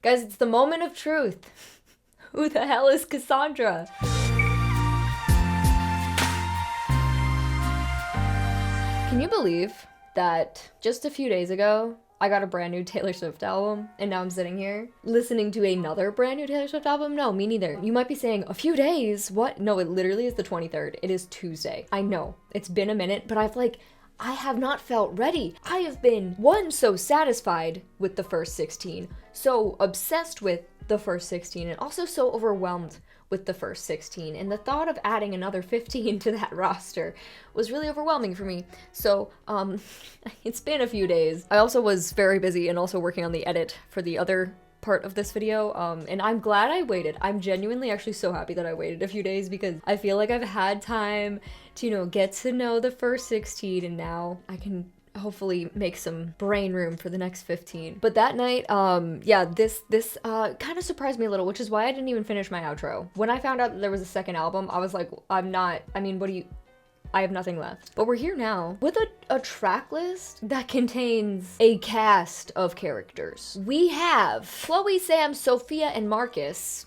Guys, it's the moment of truth. Who the hell is Cassandra? Can you believe that just a few days ago, I got a brand new Taylor Swift album, and now I'm sitting here listening to another brand new Taylor Swift album? No, me neither. You might be saying, a few days? What? No, it literally is the 23rd. It is Tuesday. I know, it's been a minute, but I have not felt ready. I have been, one, so satisfied with the first 16, so obsessed with the first 16, and also so overwhelmed with the first 16, and the thought of adding another 15 to that roster was really overwhelming for me. So, it's been a few days. I also was very busy and also working on the edit for the other part of this video, and I'm glad I waited. I'm genuinely actually so happy that I waited a few days because I feel like I've had time to, you know, get to know the first 16, and now I can hopefully make some brain room for the next 15. But that night, yeah, this kind of surprised me a little, which is why I didn't even finish my outro. When I found out that there was a second album, I was like, I have nothing left. But we're here now with a track list that contains a cast of characters. We have Chloe, Sam, Sophia, and Marcus.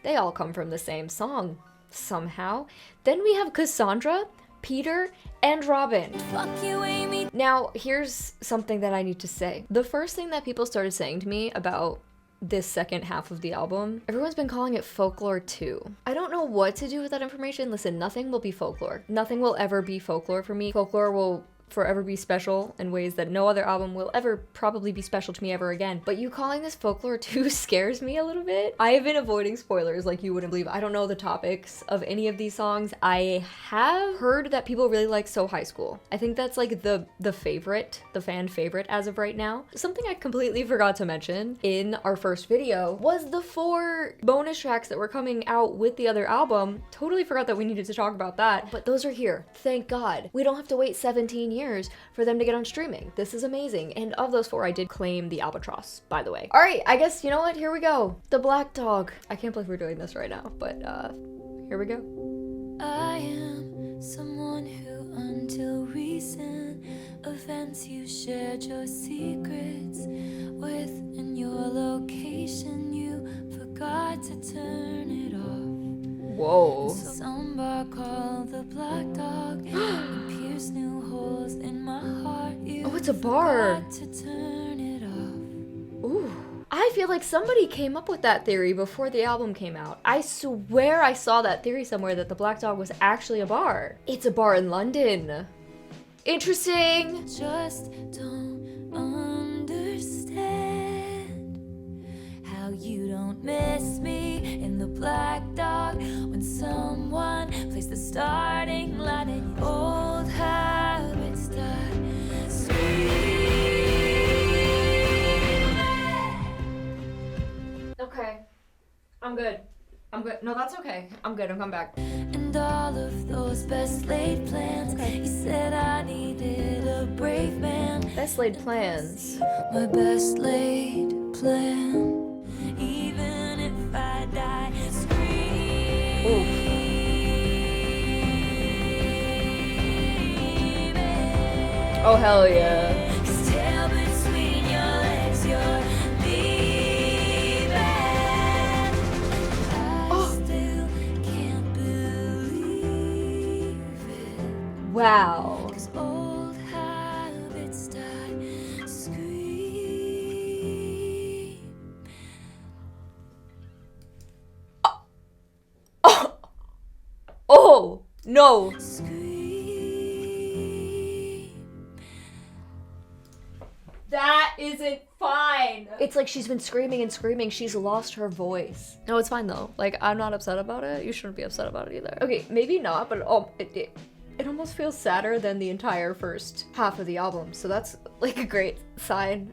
They all come from the same song somehow. Then we have Cassandra, Peter, and Robin. Fuck you, aIMee. Now, here's something that I need to say. The first thing that people started saying to me about this second half of the album, everyone's been calling it Folklore 2. I don't know what to do with that information. Listen, nothing will be folklore. Nothing will ever be folklore for me. Folklore will forever be special in ways that no other album will ever probably be special to me ever again. But you calling this Folklore 2 scares me a little bit. I have been avoiding spoilers like you wouldn't believe. I don't know the topics of any of these songs. I have heard that people really like So High School. I think that's like the favorite, the fan favorite as of right now. Something I completely forgot to mention in our first video was the 4 bonus tracks that were coming out with the other album. Totally forgot that we needed to talk about that, but those are here. Thank God. We don't have to wait 17 years for them to get on streaming. This is amazing. And of those 4, I did claim the Albatross, by the way. All right, I guess, you know what? Here we go. The Black Dog. I can't believe we're doing this right now, but here we go. I am someone who, until recent events, you shared your secrets with, and your location you forgot to turn it off. Whoa. So some bar called the Black Dog and pierced new holes in my heart. You oh, it's a bar. forgot to turn it off. Ooh. I feel like somebody came up with that theory before the album came out. I swear I saw that theory somewhere that the Black Dog was actually a bar. It's a bar in London. Interesting. Just don't understand how you don't miss me in the Black Dog when someone plays the starting line and your old habits start screaming. Okay. I'm good. I'm good. No, that's okay. I'm good. I'm coming back. And all of those best laid plans. Okay. You said I needed a brave man. Best laid plans. My best laid plan. Even if I die screaming. Oh, hell yeah. 'Cause tail between your legs, you're leaving. I still can't believe it. Wow. 'Cause old habits die scream. Oh, no. Scream. That isn't fine. It's like she's been screaming and screaming. She's lost her voice. No, it's fine though. Like, I'm not upset about it. You shouldn't be upset about it either. Okay, maybe not, but it almost feels sadder than the entire first half of the album. So that's like a great sign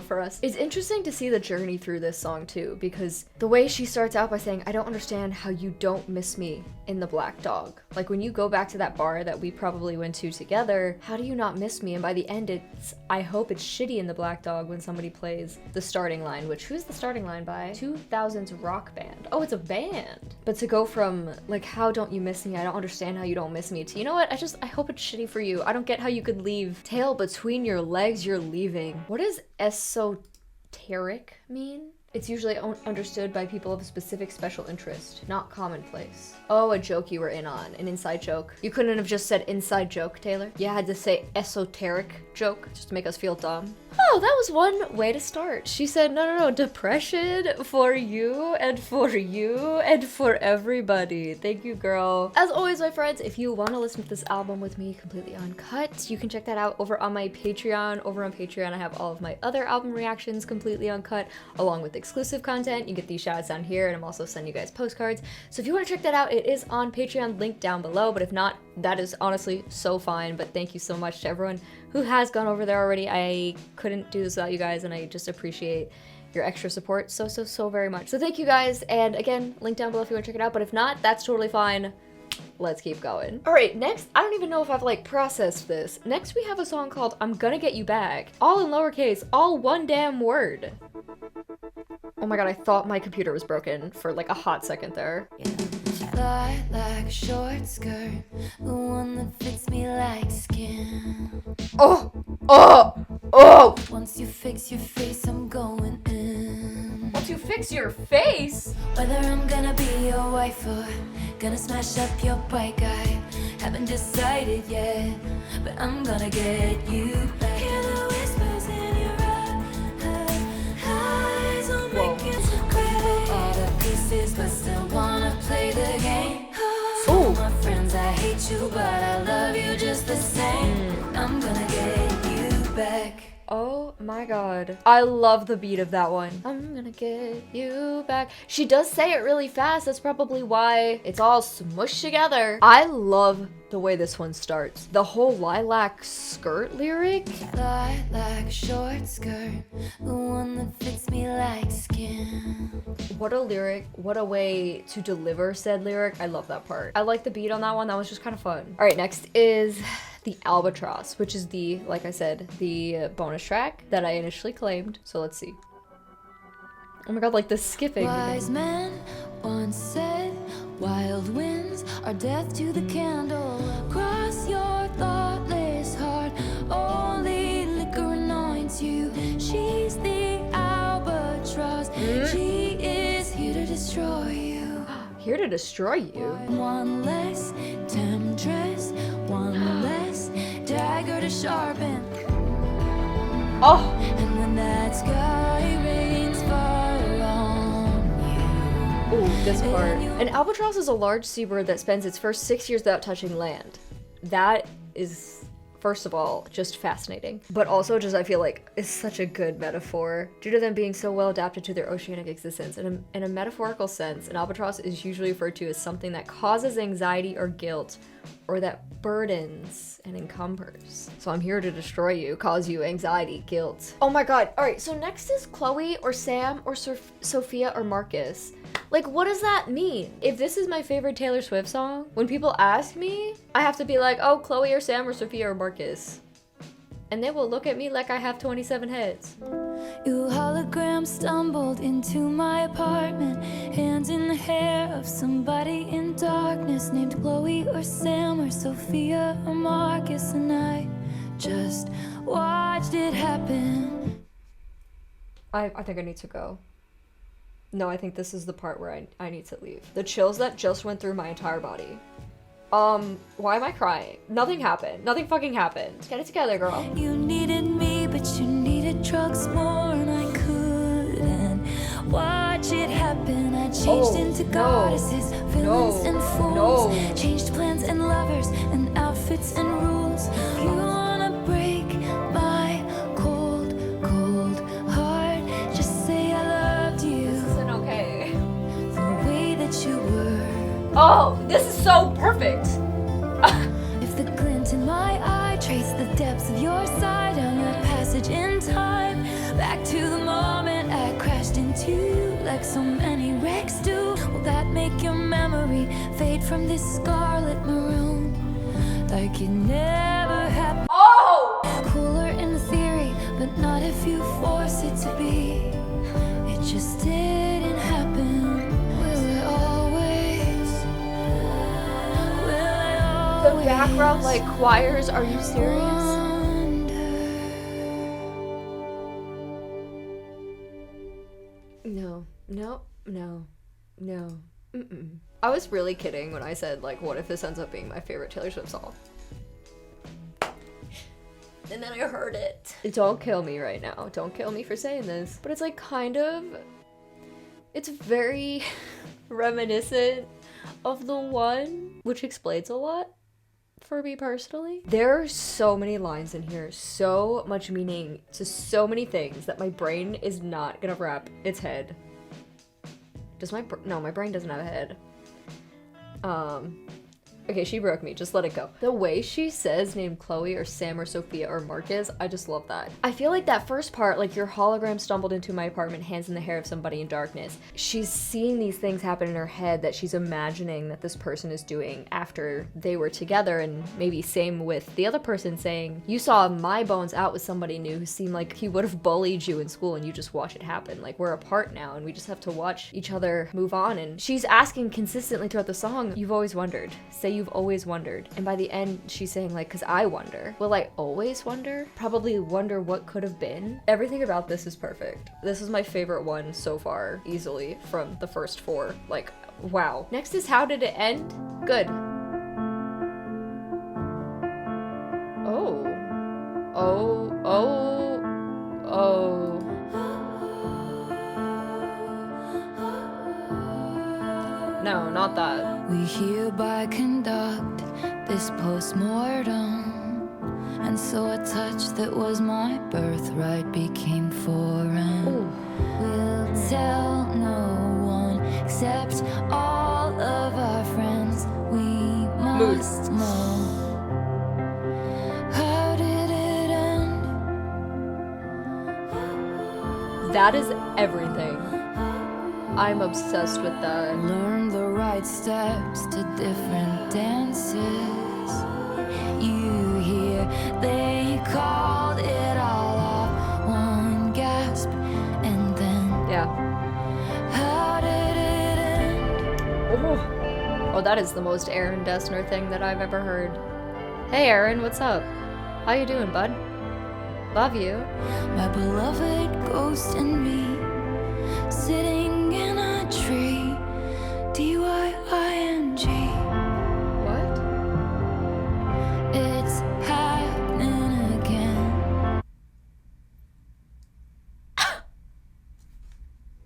for us. It's interesting to see the journey through this song too, because the way she starts out by saying, I don't understand how you don't miss me in the Black Dog. Like when you go back to that bar that we probably went to together, how do you not miss me? And by the end, it's, I hope it's shitty in the Black Dog when somebody plays the starting line, which who's the starting line by? 2000's rock band. Oh, it's a band. But to go from like, how don't you miss me? I don't understand how you don't miss me to, you know what? I hope it's shitty for you. I don't get how you could leave tail between your legs, you're leaving. What does esoteric mean? It's usually understood by people of a specific special interest, not commonplace. Oh, a joke you were in on, an inside joke. You couldn't have just said inside joke, Taylor. You had to say esoteric joke just to make us feel dumb. Oh, that was one way to start. She said, no, depression for you and for everybody. Thank you, girl. As always, my friends, if you want to listen to this album with me completely uncut, you can check that out over on my Patreon. Over on Patreon, I have all of my other album reactions completely uncut, along with exclusive content. You get these shoutouts down here, and I'm also sending you guys postcards. So if you want to check that out, it is on Patreon, link down below. But if not, that is honestly so fine. But thank you so much to everyone who has gone over there already. I couldn't do this without you guys, and I just appreciate your extra support so very much. So thank you guys, and again, link down below if you want to check it out. But if not, that's totally fine. Let's keep going. All right, next, I don't even know if I've like processed this. Next, we have a song called I'm Gonna Get You Back. All in lowercase, all one damn word. Oh my god, I thought my computer was broken for like a hot second there. Fly like a short skirt, the one that fits me like skin. Oh! Once you fix your face, I'm going in. Once you fix your face? Whether I'm gonna be your wife or gonna smash up your bike, I haven't decided yet, but I'm gonna get you back. Hear the whispers in your eyes, I'll make it so clear. All the pieces, but still wanna play the game. Oh, my friends, I hate you, but I love you just the same. I'm gonna get you back. Oh my god. I love the beat of that one. I'm gonna get you back. She does say it really fast. That's probably why it's all smushed together. I love the way this one starts. The whole lilac skirt lyric. Lilac short skirt, the one that fits me like skin. What a lyric. What a way to deliver said lyric. I love that part. I like the beat on that one. That was just kind of fun. All right, next is the Albatross, which is the, like I said, the bonus track that I initially claimed. So let's see. Oh my god, like the skipping. Wise men once said, wild winds are death to the candle. Cross your thoughtless heart, only liquor anoints you. She's the Albatross, she is here to destroy you. Here to destroy you? One less temptress, one less dagger to sharpen. Oh! And when that sky rains fire on you. Ooh, this part. An albatross is a large seabird that spends its first 6 years without touching land. That is, first of all, just fascinating. But also just, I feel like, is such a good metaphor. Due to them being so well adapted to their oceanic existence, in a metaphorical sense, an albatross is usually referred to as something that causes anxiety or guilt, or that burdens and encumbers. So I'm here to destroy you, cause you anxiety, guilt. Oh my god. All right, so next is Chloe or Sam or Sophia or Marcus. Like, what does that mean? If this is my favorite Taylor Swift song, when people ask me, I have to be like, oh, Chloe or Sam or Sophia or Marcus. And they will look at me like I have 27 heads. You hologram stumbled into my apartment, hands in the hair of somebody in darkness, named Chloe or Sam or Sophia or Marcus, and I just watched it happen. I think I need to go. No, I think this is the part where I need to leave. The chills that just went through my entire body. Why am I crying? Nothing happened. Nothing fucking happened. Get it together, girl. You needed me, but you needed drugs more, and I couldn't watch it happen. I changed into goddesses, villains and fools, changed plans and lovers and outfits and rules. You wanna break my cold, cold heart? Just say I loved you. This isn't okay. The way that you were. Oh, this is so perfect. If the glint in my eye traced the depths of your side down that passage in time, back to the moment I crashed into you like so many wrecks do, will that make your memory fade from this scarlet maroon like it never happened? Oh! Cooler in theory, but not if you force it to be. It just didn't happen. The background like choirs, are you serious? No. No. I was really kidding when I said, like, what if this ends up being my favorite Taylor Swift song? And then I heard it. Don't kill me right now. Don't kill me for saying this. But it's like kind of... It's very reminiscent of the one, which explains a lot for me personally. There are so many lines in here, so much meaning to so many things that my brain is not gonna wrap its head. Does my brain doesn't have a head. Okay, she broke me. Just let it go. The way she says named Chloe or Sam or Sophia or Marcus, I just love that. I feel like that first part, like your hologram stumbled into my apartment, hands in the hair of somebody in darkness. She's seeing these things happen in her head that she's imagining that this person is doing after they were together, and maybe same with the other person saying, you saw my bones out with somebody new who seemed like he would have bullied you in school and you just watch it happen. Like we're apart now and we just have to watch each other move on. And she's asking consistently throughout the song, you've always wondered. Say you've always wondered. And by the end, she's saying like, cause I wonder. Will I always wonder? Probably wonder what could have been. Everything about this is perfect. This is my favorite one so far, easily, from the first four. Like, wow. Next is How Did It End? Good. Oh. No, not that. We hereby conduct this post-mortem, and so a touch that was my birthright became foreign. Ooh. We'll tell no one except all of our friends. We must know. How did it end? That is everything. I'm obsessed with that. Learn the right steps to different dances. You hear they called it all off. One gasp and then Yeah. how did it end? Oh, that is the most Aaron Dessner thing that I've ever heard. Hey Aaron, what's up? How you doing, bud? Love you. My beloved ghost and me, sitting in a tree. D-Y-I-N-G. What? It's happening again.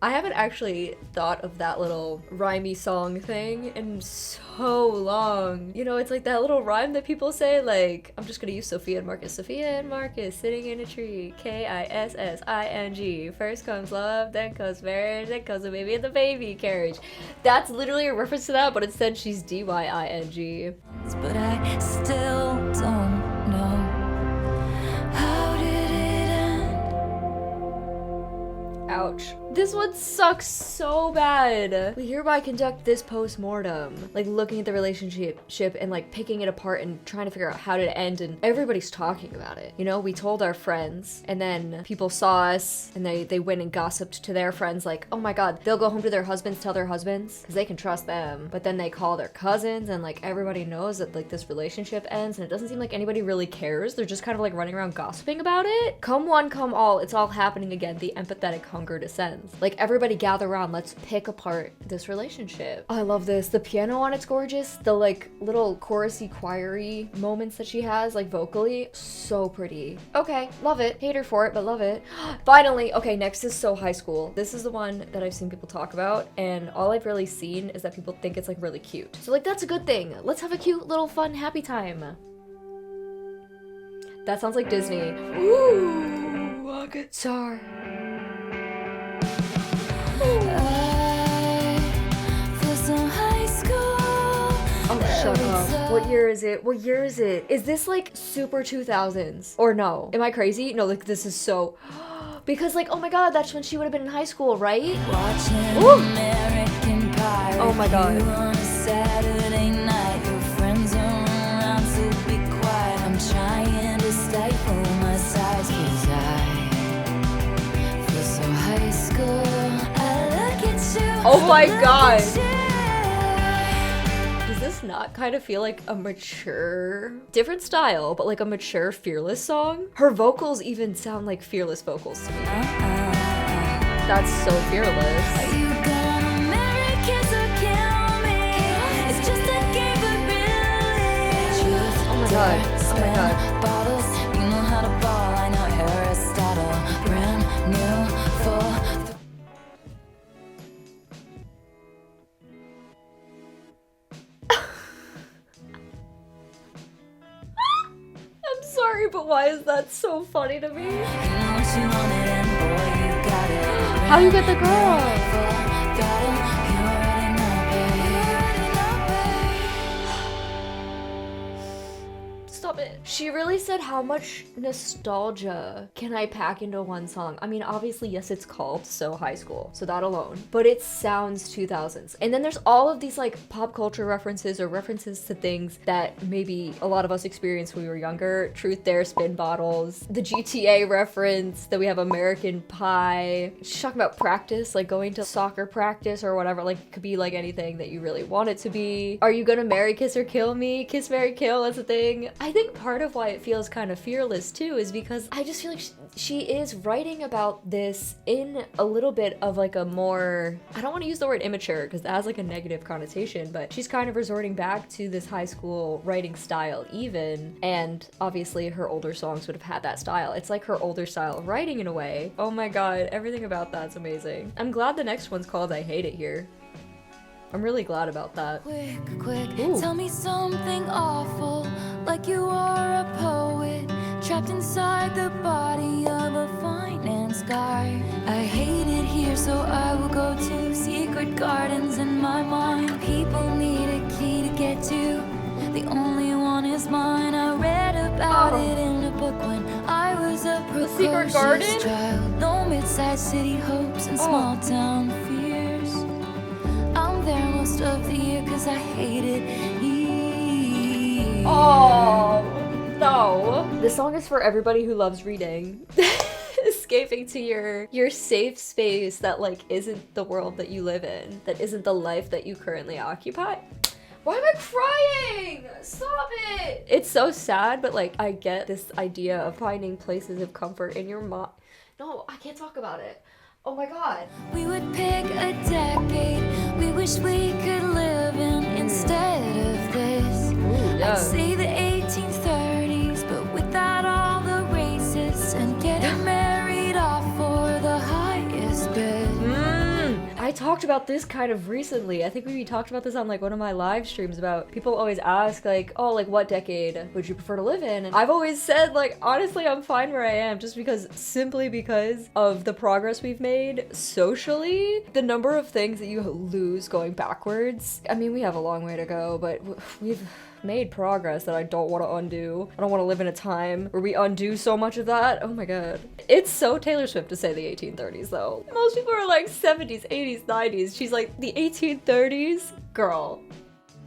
I haven't actually thought of that little rhymey song thing in so long. You know, it's like that little rhyme that people say, like, I'm just gonna use Sophia and Marcus. Sophia and Marcus sitting in a tree. K-I-S-S-I-N-G. First comes love, then comes marriage, then comes a baby in the baby carriage. That's literally a reference to that, but instead she's D-Y-I-N-G. But I still don't know. How did it end? Ouch. This one sucks so bad. We hereby conduct this post-mortem. Like looking at the relationship and like picking it apart and trying to figure out how did it end, and everybody's talking about it. You know, we told our friends and then people saw us and they went and gossiped to their friends like, oh my god, they'll go home to their husbands, tell their husbands because they can trust them. But then they call their cousins and like everybody knows that like this relationship ends, and it doesn't seem like anybody really cares. They're just kind of like running around gossiping about it. Come one, come all, it's all happening again. The empathetic hunger descends. Like everybody gather around, let's pick apart this relationship. I love this. The piano on it's gorgeous. The like little chorusy choiry moments that she has like vocally, so pretty. Okay, love it. Hate her for it, but love it. Finally, okay, next is So High School. This is the one that I've seen people talk about, and all I've really seen is that people think it's like really cute. So like that's a good thing. Let's have a cute little fun happy time. That sounds like Disney. Ooh, a guitar. Oh, shut up. What year is it? What year is it? Is this like super 2000s? Or no? Am I crazy? No, like this is so... Because like, oh my god, that's when she would have been in high school, right? Ooh. Oh my god. On a Saturday night, your friends are around, so be quiet. I'm trying to stifle my sighs, 'cause I feel so high school. I look at you. Oh my god. Does this not kind of feel like a mature, different style, but like a mature Fearless song? Her vocals even sound like Fearless vocals to me. That's so Fearless. Are you sorry, but why is that so funny to me? How you get the girl? Stop it. She really said how much nostalgia can I pack into one song. I mean, obviously, yes, it's called So High School, so that alone, but it sounds 2000s. And then there's all of these like pop culture references or references to things that maybe a lot of us experienced when we were younger. Truth Dare, Spin Bottles, the GTA reference, that we have American Pie. She's talking about practice, like going to soccer practice or whatever, like it could be like anything that you really want it to be. Are you gonna marry, kiss, or kill me? Kiss, marry, kill, that's a thing. I think part of why it feels kind of fearless too is because I just feel like she is writing about this in a little bit of like a more, I don't want to use the word immature because that has like a negative connotation, but she's kind of resorting back to this high school writing style even, and obviously her older songs would have had that style. It's like her older style of writing in a way. Oh my god, everything about that's amazing. I'm glad the next one's called I Hate It Here. I'm really glad about that. Quick, quick, Ooh. tell me something awful, like you are a poet, trapped inside the body of a finance guy. I hate it here, so I will go to secret gardens in my mind. People need a key to get to, the only one is mine. I read about it in a book when I was a precocious child. No mid-sized city hopes and small town fears. I'm there most of the year cause I hate it here. Oh, no. This song is for everybody who loves reading. Escaping to your safe space that like isn't the world that you live in, that isn't the life that you currently occupy. Why am I crying? Stop it! It's so sad, but like I get this idea of finding places of comfort in your mind. No, I can't talk about it. Oh my god. We would pick a decade we wish we could live in instead of this. Ooh, yeah. I'd say the 1830s, but without all the racists and getting married off for the highest bid. I talked about this kind of recently. I think we talked about this on like one of my live streams about people always ask like, oh, like what decade would you prefer to live in? And I've always said like, honestly, I'm fine where I am just simply because of the progress we've made socially. The number of things that you lose going backwards. I mean, we have a long way to go, but we've made progress that I don't want to undo. I don't want to live in a time where we undo so much of that. Oh my god. It's so Taylor Swift to say the 1830s though. Most people are like 70s, 80s, 90s. She's like the 1830s? Girl,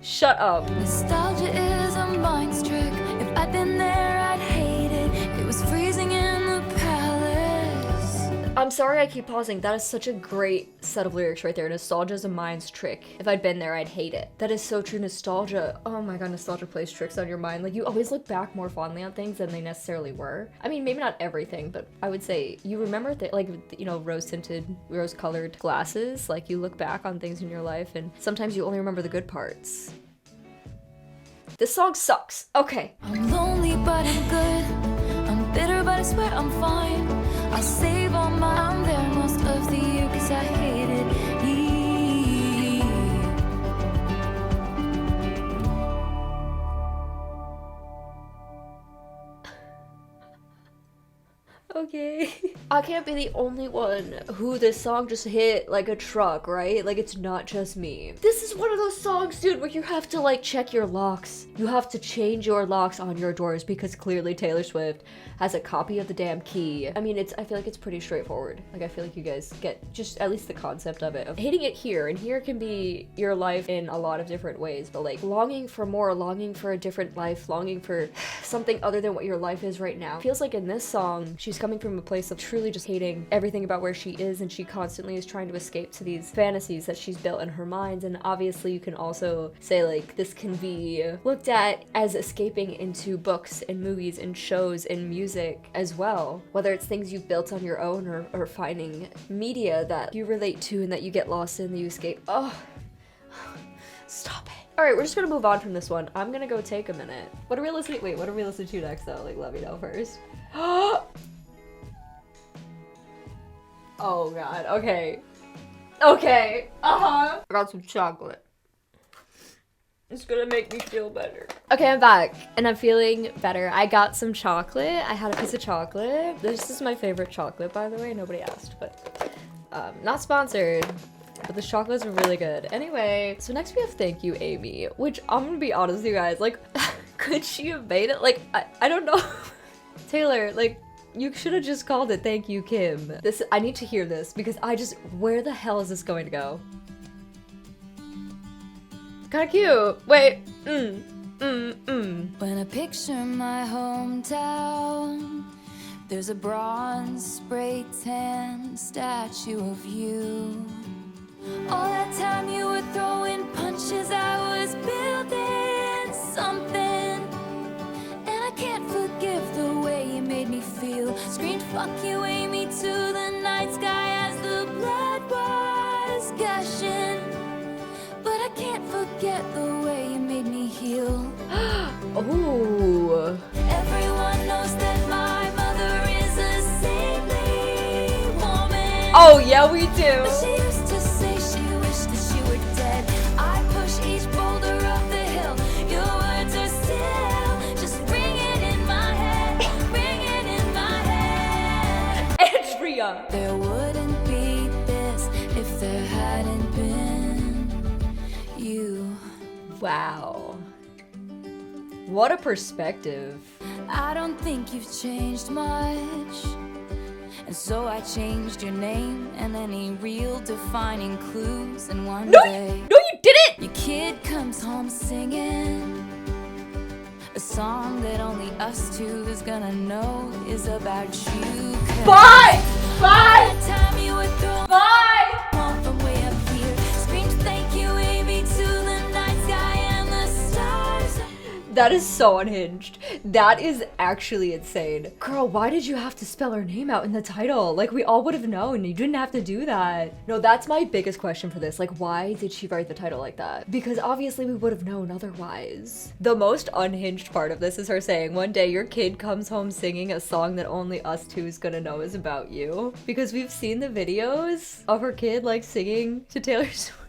shut up. Nostalgia is a mind's trick. If I'd been there, I'd hate it. It was freezing in the palace. I'm sorry I keep pausing. That is such a great set of lyrics right there. Nostalgia is a mind's trick. If I'd been there, I'd hate it. That is so true. Nostalgia. Oh my god, nostalgia plays tricks on your mind. Like, you always look back more fondly on things than they necessarily were. I mean, maybe not everything, but I would say you remember like, you know, rose-tinted, rose-colored glasses. Like, you look back on things in your life, and sometimes you only remember the good parts. This song sucks. Okay. I'm lonely, but I'm good. I'm bitter, but I swear I'm fine. I'll save all my. I'm there most of the year cause I hate it here. Okay. I can't be the only one who this song just hit like a truck, right? Like, it's not just me. This is one of those songs, dude, where you have to like check your locks. You have to change your locks on your doors because clearly Taylor Swift has a copy of the damn key. I mean, I feel like it's pretty straightforward. Like, I feel like you guys get just at least the concept of it, of hitting it here, and here can be your life in a lot of different ways, but like longing for more, longing for a different life, longing for something other than what your life is right now. Feels like in this song, she's coming from a place of truly just hating everything about where she is, and she constantly is trying to escape to these fantasies that she's built in her mind. And obviously you can also say like this can be looked at as escaping into books and movies and shows and music as well, whether it's things you've built on your own or finding media that you relate to and that you get lost in, that you escape. Oh, stop it. All right, we're just gonna move on from this one. I'm gonna go take a minute. What are we listening? Wait, what are we listening to next though? Like, let me know first. Oh god, okay. Okay, I got some chocolate. It's gonna make me feel better. Okay, I'm back and I'm feeling better. I got some chocolate. I had a piece of chocolate. This is my favorite chocolate, by the way. Nobody asked, but not sponsored. But the chocolates are really good. Anyway, so next we have Thank You, aIMee, which I'm gonna be honest with you guys, like, could she have made it? Like, I don't know. Taylor, like, you should have just called it Thank You, Kim. I need to hear this because where the hell is this going to go? Kinda cute. Wait. When I picture my hometown, there's a bronze spray tan statue of you. All that time you were throwing punches, I was building something. And I can't forgive the way you made me feel. Screamed fuck you, aIMee, to the night sky as the blood was gushing. But I can't forget the way you made me heal. Oh. Everyone knows that my mother is a saintly woman. Oh yeah, we do. But she used to say she wished that she were dead. I push each boulder up the hill. Your words are still just ringing in my head, ringing in my head. Andrea. There wouldn't be this if there hadn't been you. Wow. What a perspective. I don't think you've changed much. And so I changed your name and any real defining clues. And one day, No, you didn't! your kid comes home singing a song that only us two is gonna know is about you. Bye! Bye! That time you were throwing Bye! home from way up here. Screamed thank you, aIMee, to the night sky and the stars. That is so unhinged. That is actually insane. Girl, why did you have to spell her name out in the title? Like, we all would have known. You didn't have to do that. No, that's my biggest question for this. Like, why did she write the title like that? Because obviously we would have known otherwise. The most unhinged part of this is her saying, one day your kid comes home singing a song that only us two is gonna know is about you. Because we've seen the videos of her kid, like, singing to Taylor Swift.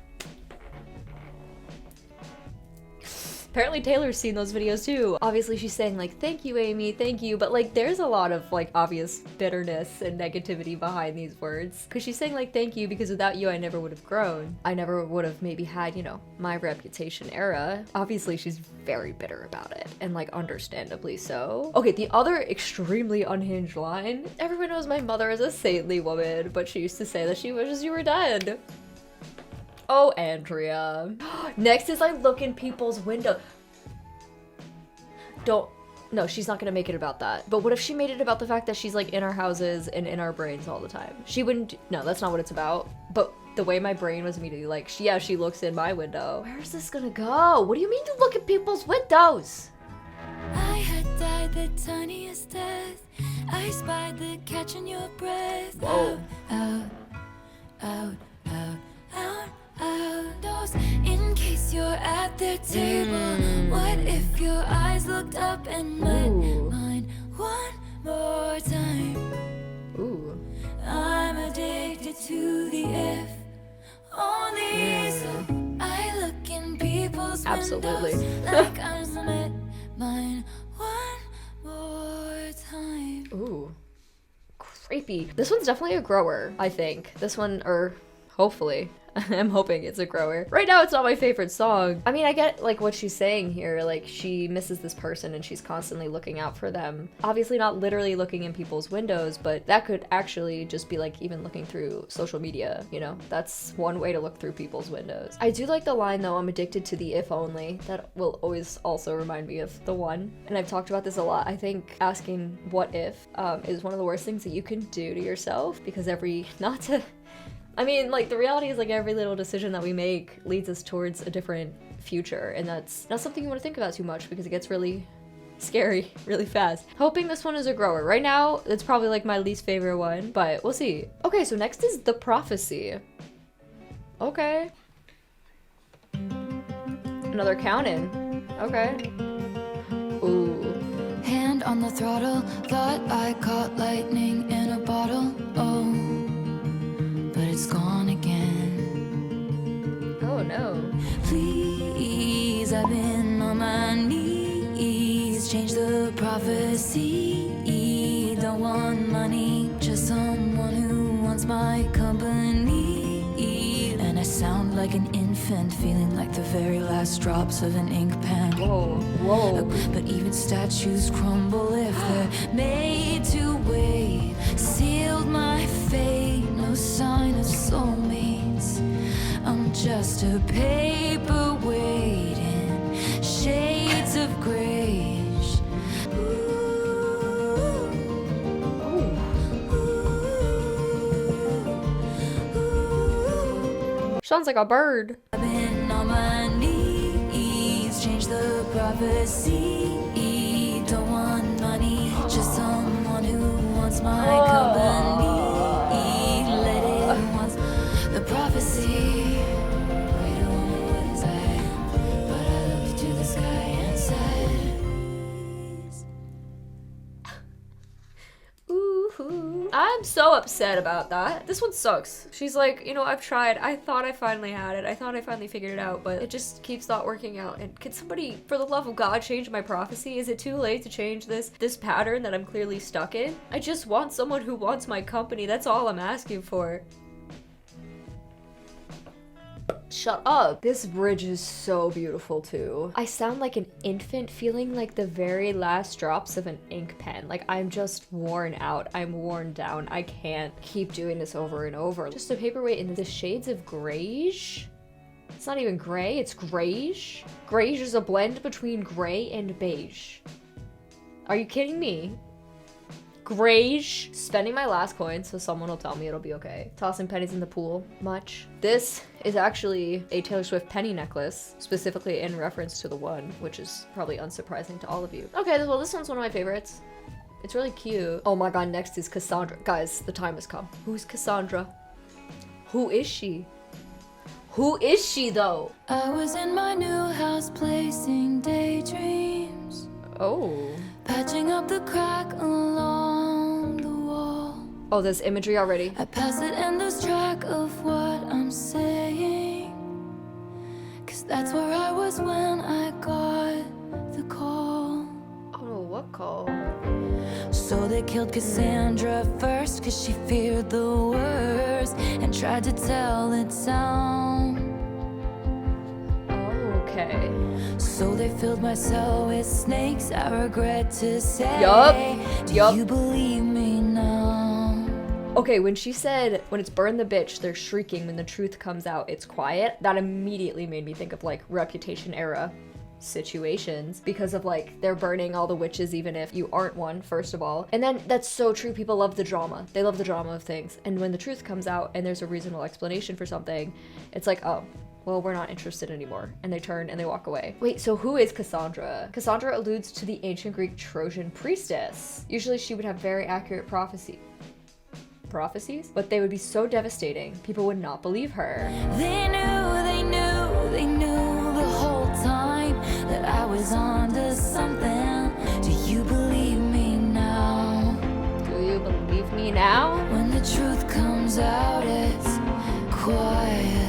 Apparently Taylor's seen those videos too. Obviously she's saying like, thank you, aIMee, thank you. But like, there's a lot of like obvious bitterness and negativity behind these words. Cause she's saying like, thank you, because without you, I never would have grown. I never would have maybe had, you know, my reputation era. Obviously she's very bitter about it, and like understandably so. Okay, the other extremely unhinged line. Everyone knows my mother is a saintly woman, but she used to say that she wishes you were dead. Oh, Andrea. Next is I look in people's window. No, she's not gonna make it about that. But what if she made it about the fact that she's like in our houses and in our brains all the time? She wouldn't, no, that's not what it's about. But the way my brain was immediately like, she looks in my window. Where's this gonna go? What do you mean to look at people's windows? I had died the tiniest death. I spied the catch in your breath. Whoa. Out, out, out, out. Outdoors, in case you're at their table. What if your eyes looked up and met mine one more time? Ooh. I'm addicted to the if only. So I look in people's Absolutely. windows like I'm met mine one more time. Ooh. Creepy. This one's definitely a grower, I think. This one, or hopefully. I'm hoping it's a grower. Right now, it's not my favorite song. I mean, I get like what she's saying here. Like, she misses this person and she's constantly looking out for them. Obviously not literally looking in people's windows, but that could actually just be like even looking through social media, you know? That's one way to look through people's windows. I do like the line though, I'm addicted to the if only. That will always also remind me of the one. And I've talked about this a lot. I think asking what if is one of the worst things that you can do to yourself, because I mean, like, the reality is, like, every little decision that we make leads us towards a different future, and that's not something you want to think about too much because it gets really scary really fast. Hoping this one is a grower. Right now, it's probably, like, my least favorite one, but we'll see. Okay, so next is The Prophecy. Okay. Another count-in. Okay. Ooh. Hand on the throttle, thought I caught lightning in a bottle. Oh, but it's gone again. Oh, no. Please, I've been on my knees, change the prophecy. Don't want money, just someone who wants my company. And I sound like an infant, feeling like the very last drops of an ink pen. Whoa, whoa. But even statues crumble if they're made to wait. Sealed my fate, no sign of soulmates. I'm just a paperweight in shades of grayish. Sounds like a bird. I've been on my knees, change the prophecy. Don't want money, just someone who wants my company. Let it once the prophecy. Wait a moment, what is I? But I looked to the sky and said, Ooh, I'm so upset about that. This one sucks. She's like, you know, I've tried. I thought I finally had it. I thought I finally figured it out, but it just keeps not working out. And can somebody, for the love of God, change my prophecy? Is it too late to change this pattern that I'm clearly stuck in? I just want someone who wants my company. That's all I'm asking for. Shut up. This bridge is so beautiful too. I sound like an infant feeling like the very last drops of an ink pen. Like I'm just worn out. I'm worn down. I can't keep doing this over and over. Just a paperweight in the shades of grayish. It's not even gray, it's grayish. Grayish is a blend between gray and beige. Are you kidding me? Grayish. Spending my last coin so someone will tell me it'll be okay. Tossing pennies in the pool. Much. This is actually a Taylor Swift penny necklace, specifically in reference to the one, which is probably unsurprising to all of you. Okay, well this one's one of my favorites. It's really cute. Oh my god, next is Cassandra. Guys, the time has come. Who's Cassandra? Who is she? Who is she though? I was in my new house placing daydreams. Oh. Patching up the crack along the wall. Oh, there's imagery already. I pass it and lose track of what I'm saying. Cause that's where I was when I got the call. Oh, what call? So they killed Cassandra first cause she feared the worst and tried to tell it down. Okay. So they filled my cell with snakes, I regret to say. Yup. Do you believe me now? Okay, when she said, when it's burn the bitch, they're shrieking, when the truth comes out, it's quiet, that immediately made me think of like Reputation era situations because of like they're burning all the witches even if you aren't one, first of all. And then that's so true, people love the drama. They love the drama of things. And when the truth comes out and there's a reasonable explanation for something, it's like, oh, well, we're not interested anymore. And they turn and they walk away. Wait, so who is Cassandra? Cassandra alludes to the ancient Greek Trojan priestess. Usually she would have very accurate prophecies, but they would be so devastating, people would not believe her. They knew the whole time that I was onto something. Do you believe me now? Do you believe me now? When the truth comes out, it's quiet.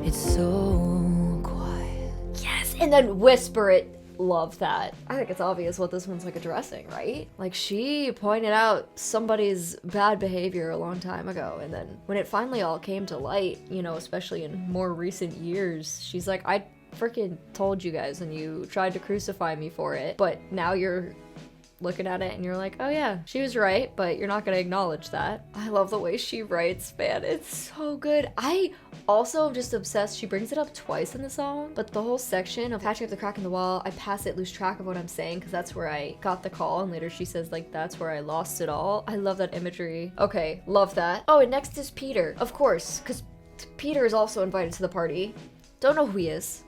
It's so quiet. Yes, and then whisper it. Love that. I think it's obvious what this one's like addressing, right? Like she pointed out somebody's bad behavior a long time ago, and then when it finally all came to light, you know, especially in more recent years, she's like, I freaking told you guys and you tried to crucify me for it, but now you're looking at it and you're like, oh yeah, she was right, but you're not gonna acknowledge that. I love the way she writes, man. It's so good. I also am just obsessed. She brings it up twice in the song, but the whole section of patching up the crack in the wall, I pass it, lose track of what I'm saying because that's where I got the call, and later she says like that's where I lost it all. I love that imagery. Okay, love that. Oh, and next is Peter, of course, because Peter is also invited to the party. Don't know who he is,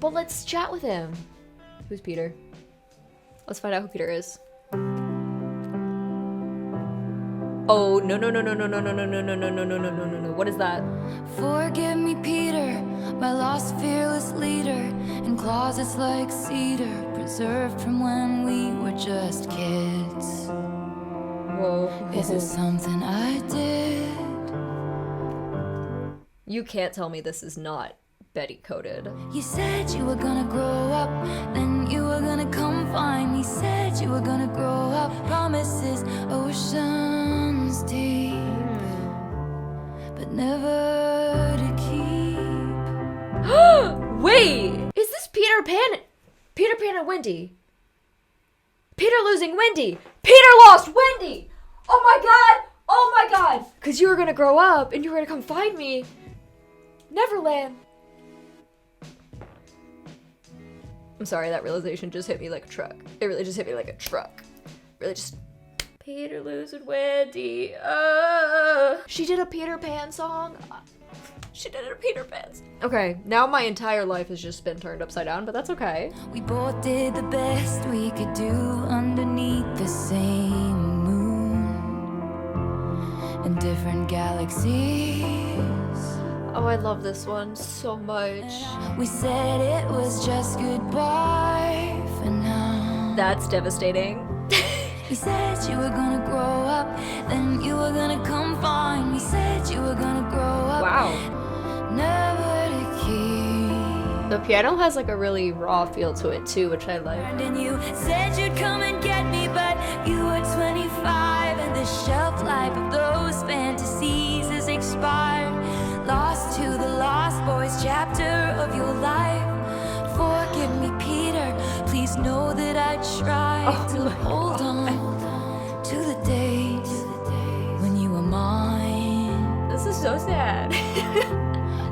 but let's chat with him. Who's Peter? Let's find out who Peter is. Oh, no. What is that? Forgive me, Peter, my lost fearless leader, in closets like cedar, preserved from when we were just kids. Whoa. Is it something I did? You can't tell me this is not Betty coded. You said you were gonna grow up, then you were gonna come find me. Said you were gonna grow up, promises oceans deep, but never to keep. Wait! Is this Peter Pan? Peter Pan and Wendy. Peter losing Wendy. Peter lost Wendy! Oh my god! Oh my god! Because you were gonna grow up and you were gonna come find me. Neverland. I'm sorry, that realization just hit me like a truck. It really just hit me like a truck. Really just... Peter losing Wendy. She did a Peter Pan song. She did a Peter Pan song. Okay, now my entire life has just been turned upside down, but that's okay. We both did the best we could do underneath the same moon in different galaxies. Oh, I love this one so much. We said it was just goodbye for now. That's devastating. You said you were gonna grow up, then you were gonna come find me. Said you were gonna grow up. Wow. Never to keep. The piano has like a really raw feel to it too, which I like. And you said you'd come and get me, but you were 25 and the shelf life of those fantasies has expired. Lost to the Lost Boys chapter of your life. Forgive me, Peter. Please know that I tried to hold on to the days when you were mine. This is so sad.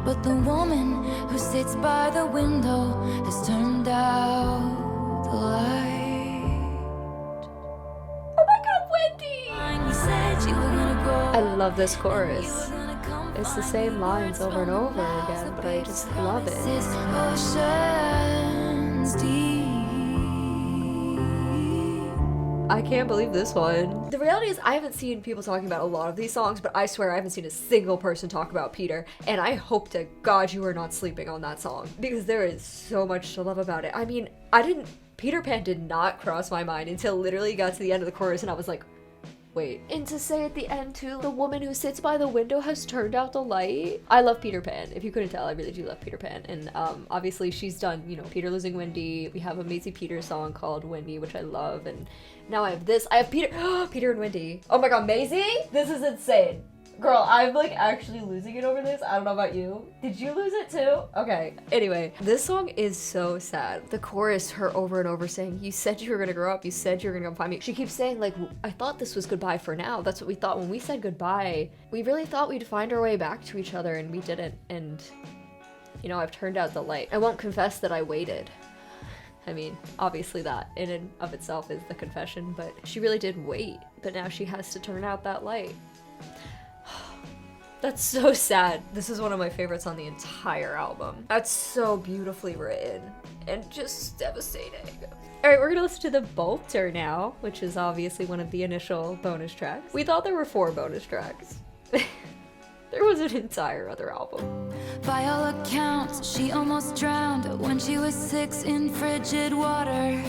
But the woman who sits by the window has turned out the light. Oh my god, Wendy! You said you were gonna grow I love this chorus. It's the same lines over and over again, but I just love it. Oceans deep. I can't believe this one. The reality is I haven't seen people talking about a lot of these songs, but I swear I haven't seen a single person talk about Peter, and I hope to God you are not sleeping on that song, because there is so much to love about it. I mean, Peter Pan did not cross my mind until literally got to the end of the chorus, and I was like, wait. And to say at the end too, the woman who sits by the window has turned out the light. I love Peter Pan. If you couldn't tell, I really do love Peter Pan. And obviously she's done, you know, Peter losing Wendy. We have a Maisie Peters song called Wendy, which I love. And now I have this. I have Peter and Wendy. Oh my god, Maisie? This is insane. Girl, I'm like actually losing it over this. I don't know about you. Did you lose it too? Okay. Anyway, this song is so sad. The chorus, her over and over saying, you said you were gonna grow up. You said you were gonna come find me. She keeps saying like, I thought this was goodbye for now. That's what we thought when we said goodbye. We really thought we'd find our way back to each other and we didn't. And you know, I've turned out the light. I won't confess that I waited. I mean, obviously that in and of itself is the confession, but she really did wait. But now she has to turn out that light. That's so sad. This is one of my favorites on the entire album. That's so beautifully written and just devastating. All right, we're gonna listen to The Bolter now, which is obviously one of the initial bonus tracks. We thought there were 4 bonus tracks. There was an entire other album. By all accounts, she almost drowned when she was 6 in frigid water.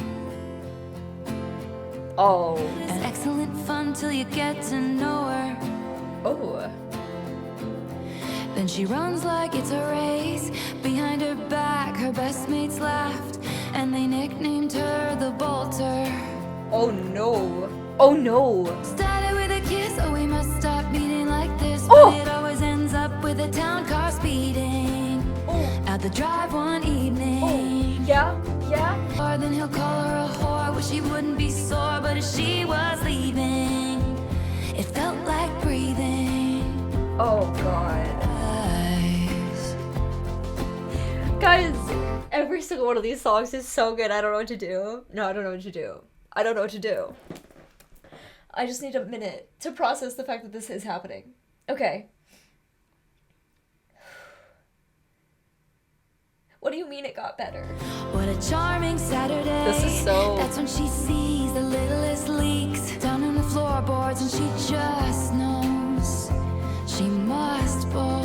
Oh. It's excellent fun till you get to know her. Oh. Then she runs like it's a race. Behind her back, her best mates laughed, and they nicknamed her the Bolter. Oh no. Oh no. Started with a kiss, oh we must stop meeting like this. Oh. But it always ends up with a town car speeding out the drive one evening. Yeah. Or then he'll call her a whore, wish he wouldn't be sore. But as she was leaving, it felt like breathing. Oh god. Guys, every single one of these songs is so good. I don't know what to do. No, I don't know what to do. I don't know what to do. I just need a minute to process the fact that this is happening. Okay. What do you mean it got better? What a charming Saturday. This is so... That's when she sees the littlest leaks down on the floorboards, and she just knows she must bolt.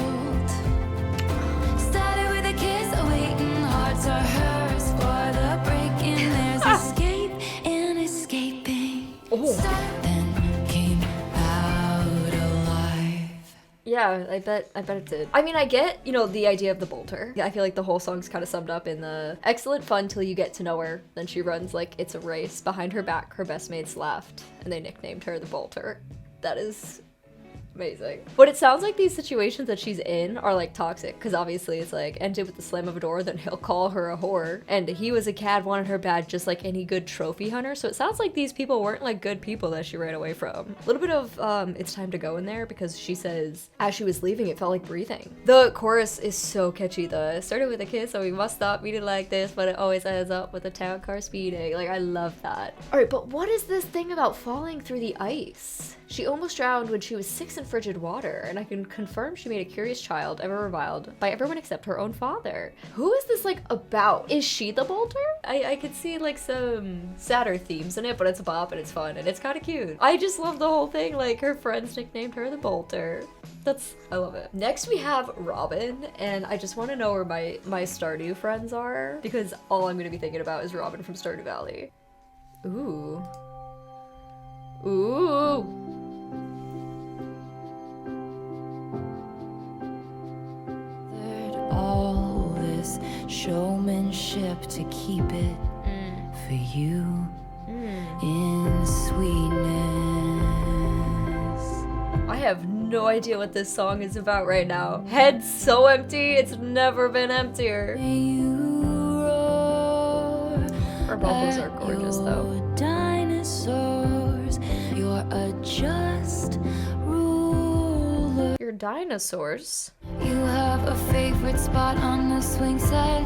Started with a kiss, awaiting hearts are hers for the break-in. There's escape and escaping. Oh. Then came out alive. Yeah, I bet it did. I mean, I get, you know, the idea of the bolter. I feel like the whole song's kind of summed up in the excellent fun till you get to know her. Then she runs like it's a race. Behind her back, her best mates laughed, and they nicknamed her the bolter. That is amazing. But it sounds like these situations that she's in are like toxic, because obviously it's like ended with the slam of a door, then he'll call her a whore, and he was a cad, wanted her bad just like any good trophy hunter. So it sounds like these people weren't like good people that she ran away from. A little bit of it's time to go in there, because she says as she was leaving it felt like breathing. The chorus is so catchy. The started with a kiss, so we must stop meeting like this, but it always ends up with a town car speeding. Like, I love that. All right, but what is this thing about falling through the ice? She almost drowned when she was 6 in frigid water, and I can confirm she made a curious child, ever reviled by everyone except her own father. Who is this like about? Is she the bolter? I could see like some sadder themes in it, but it's a bop and it's fun and it's kind of cute. I just love the whole thing. Like, her friends nicknamed her the bolter. I love it. Next we have Robin, and I just want to know where my Stardew friends are, because all I'm going to be thinking about is Robin from Stardew Valley. Ooh. Ooh. All this showmanship to keep it for you in sweetness. I have no idea what this song is about right now. Head so empty, it's never been emptier. You roar. Her vocals are gorgeous though. Dinosaurs, you're a just ruler. Your dinosaurs. You have a favorite spot on the swing set.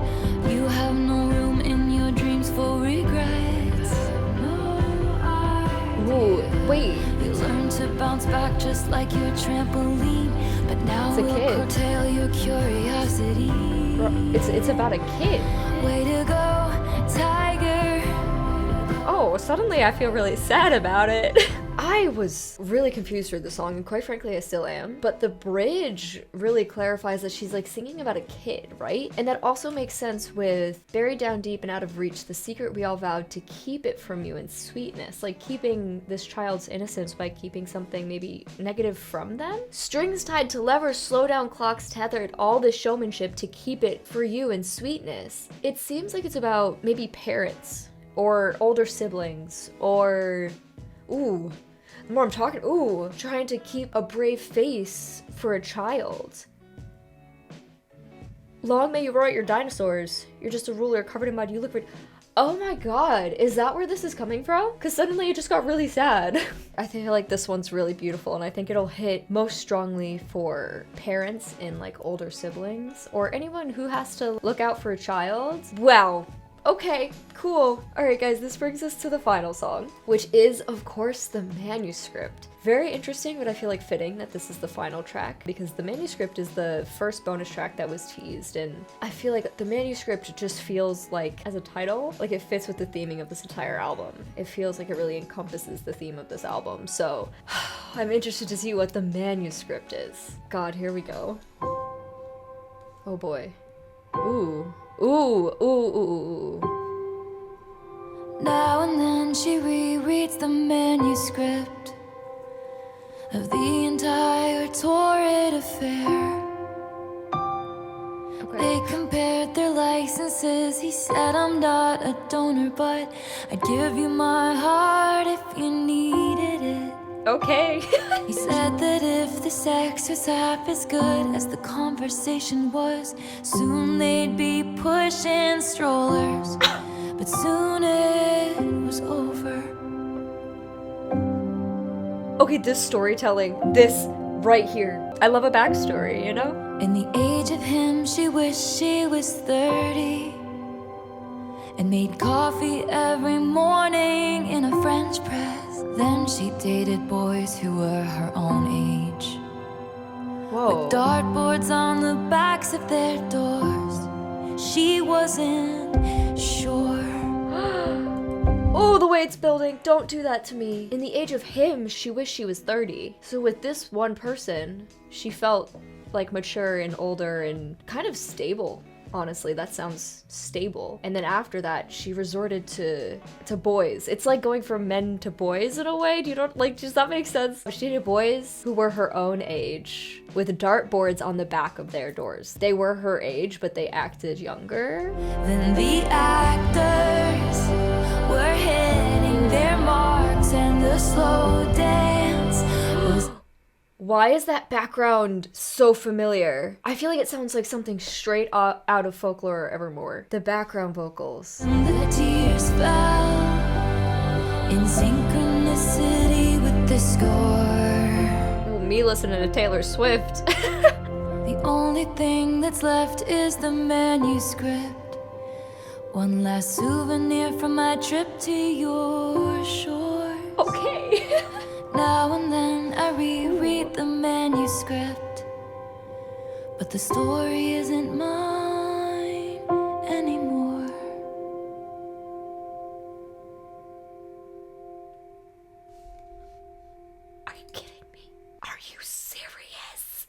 You have no room in your dreams for regrets. Ooh, wait. You learn to bounce back just like your trampoline, but now It's a we'll kid. curtail your curiosity. It's about a kid. Way to go, tiger. Oh, suddenly I feel really sad about it. I was really confused through the song, and quite frankly I still am, but the bridge really clarifies that she's like singing about a kid, right? And that also makes sense with buried down deep and out of reach, the secret we all vowed to keep it from you in sweetness, like keeping this child's innocence by keeping something maybe negative from them. Strings tied to levers, slow down clocks tethered, all this showmanship to keep it for you in sweetness. It seems like it's about maybe parents or older siblings, or ooh, the more I'm talking, ooh, trying to keep a brave face for a child. Long may you roar at your dinosaurs. You're just a ruler covered in mud. You look oh my god, is that where this is coming from? Because suddenly it just got really sad. I feel like this one's really beautiful, and I think it'll hit most strongly for parents and like older siblings, or anyone who has to look out for a child. Wow. Okay, cool. Alright guys, this brings us to the final song, which is, of course, the Manuscript. Very interesting, but I feel like fitting that this is the final track, because the Manuscript is the first bonus track that was teased, and I feel like the Manuscript just feels like, as a title, like it fits with the theming of this entire album. It feels like it really encompasses the theme of this album, so I'm interested to see what the Manuscript is. God, here we go. Oh boy. Ooh. Ooh, ooh, ooh, ooh. Now and then she rereads the manuscript of the entire torrid affair. Okay. They compared their licenses. He said, I'm not a donor, but I'd give you my heart if you needed it. Okay. He said that if the sex was half as good as the conversation was, soon they'd be pushing strollers. But soon it was over. Okay, this storytelling, this right here. I love a backstory, you know? In the age of him, she wished she was 30 and made coffee every morning in a French press. Then she dated boys who were her own age, Whoa. with dartboards on the backs of their doors. She wasn't sure. Oh, the way it's building. Don't do that to me. In the age of him, she wished she was 30. So with this one person, she felt like mature and older and kind of stable. Honestly, that sounds stable. And then after that, she resorted to boys. It's like going from men to boys in a way. Does that make sense? She dated boys who were her own age with dartboards on the back of their doors. They were her age, but they acted younger. Then the actors were hitting their marks and the slow dance was... Why is that background so familiar? I feel like it sounds like something straight out of Folklore or Evermore. The background vocals. The tears fell in synchronicity with the score. Ooh, me listening to Taylor Swift. The only thing that's left is the manuscript. One last souvenir from my trip to your shore. Okay. Now and then I reread the manuscript, but the story isn't mine anymore. Are you kidding me? Are you serious?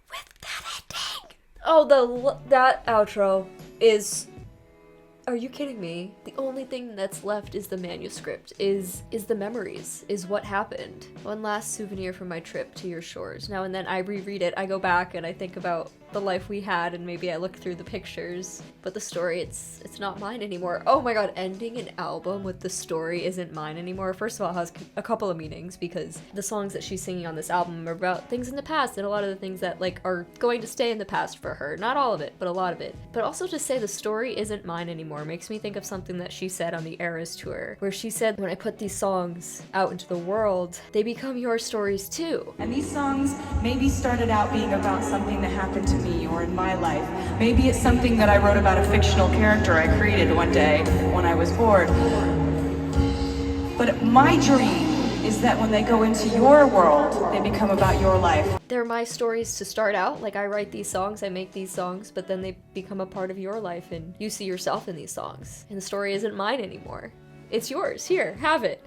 With that ending? Oh, that outro is... Are you kidding me? The only thing that's left is the manuscript, is the memories, is what happened. One last souvenir from my trip to your shores. Now and then I reread it, I go back and I think about the life we had and maybe I look through the pictures, but the story, it's not mine anymore. Oh my god, ending an album with the story isn't mine anymore. First of all, it has a couple of meanings because the songs that she's singing on this album are about things in the past and a lot of the things that like are going to stay in the past for her. Not all of it, but a lot of it. But also to say the story isn't mine anymore makes me think of something that she said on the Eras tour, where she said, when I put these songs out into the world, they become your stories too. And these songs maybe started out being about something that happened to me or in my life. Maybe it's something that I wrote about a fictional character I created one day when I was bored. But my dream is that when they go into your world, they become about your life. They're my stories to start out. Like I write these songs, I make these songs, but then they become a part of your life and you see yourself in these songs. And the story isn't mine anymore. It's yours. Here, have it.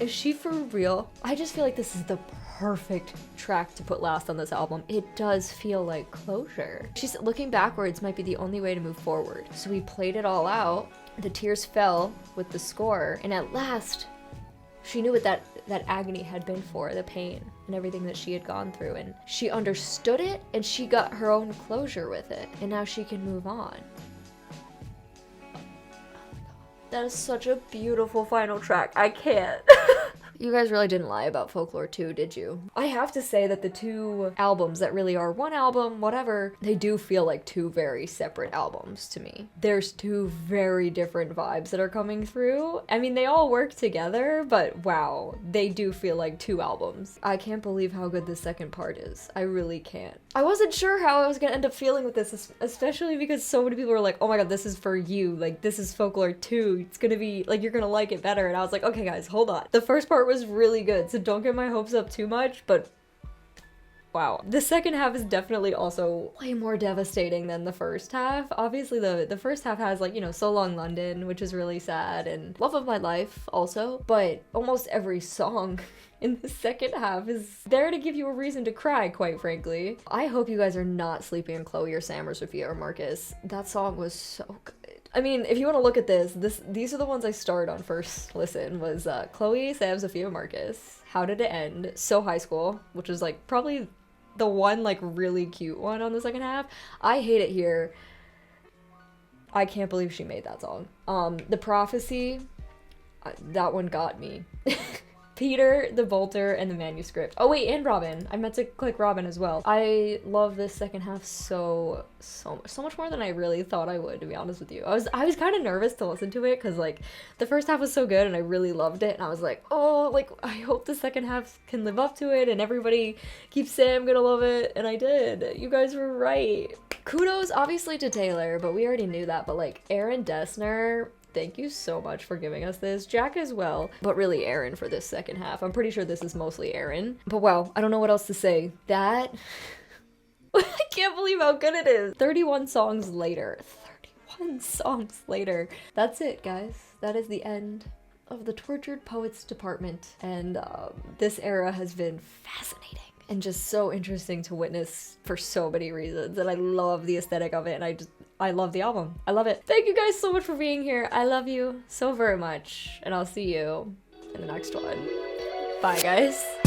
Is she for real? I just feel like this is the perfect track to put last on this album. It does feel like closure. She's looking backwards might be the only way to move forward. So we played it all out. The tears fell with the score. And at last, she knew what that agony had been for, the pain and everything that she had gone through. And she understood it and she got her own closure with it. And now she can move on. That is such a beautiful final track. I can't. You guys really didn't lie about Folklore 2, did you? I have to say that the two albums that really are one album, whatever, they do feel like two very separate albums to me. There's two very different vibes that are coming through. I mean, they all work together, but wow, they do feel like two albums. I can't believe how good the second part is. I really can't. I wasn't sure how I was gonna end up feeling with this, especially because so many people were like, oh my god, this is for you. Like, this is Folklore 2. It's gonna be, like, you're gonna like it better. And I was like, okay guys, hold on. The first part was really good, so don't get my hopes up too much, but wow. The second half is definitely also way more devastating than the first half. Obviously the first half has, like, you know, So Long London, which is really sad, and Love of My Life also, but almost every song in the second half is there to give you a reason to cry, quite frankly. I hope you guys are not sleeping on Chloe or Sam or Sophia or Marcus. That song was so good. I mean, if you want to look at these are the ones I starred on first listen, was Chloe, Sam, Sophia, Marcus, How Did It End, So High School, which was like probably the one like really cute one on the second half. I Hate It Here. I can't believe she made that song. The Prophecy, that one got me. Peter, the Bolter, and the Manuscript. Oh wait, and Robin. I meant to click Robin as well. I love this second half so much more than I really thought I would, to be honest with you. I was kind of nervous to listen to it because like the first half was so good and I really loved it, and I was like, oh, like I hope the second half can live up to it and everybody keeps saying I'm gonna love it, and I did. You guys were right. Kudos obviously to Taylor, but we already knew that, but like Aaron Dessner, thank you so much for giving us this. Jack as well, but really Aaron for this second half. I'm pretty sure this is mostly Aaron. But wow, I don't know what else to say. That... I can't believe how good it is. 31 songs later. 31 songs later. That's it, guys. That is the end of the Tortured Poets department. And this era has been fascinating. and just so interesting to witness for so many reasons. And I love the aesthetic of it, and I love the album. I love it. Thank you guys so much for being here. I love you so very much, and I'll see you in the next one. Bye, guys.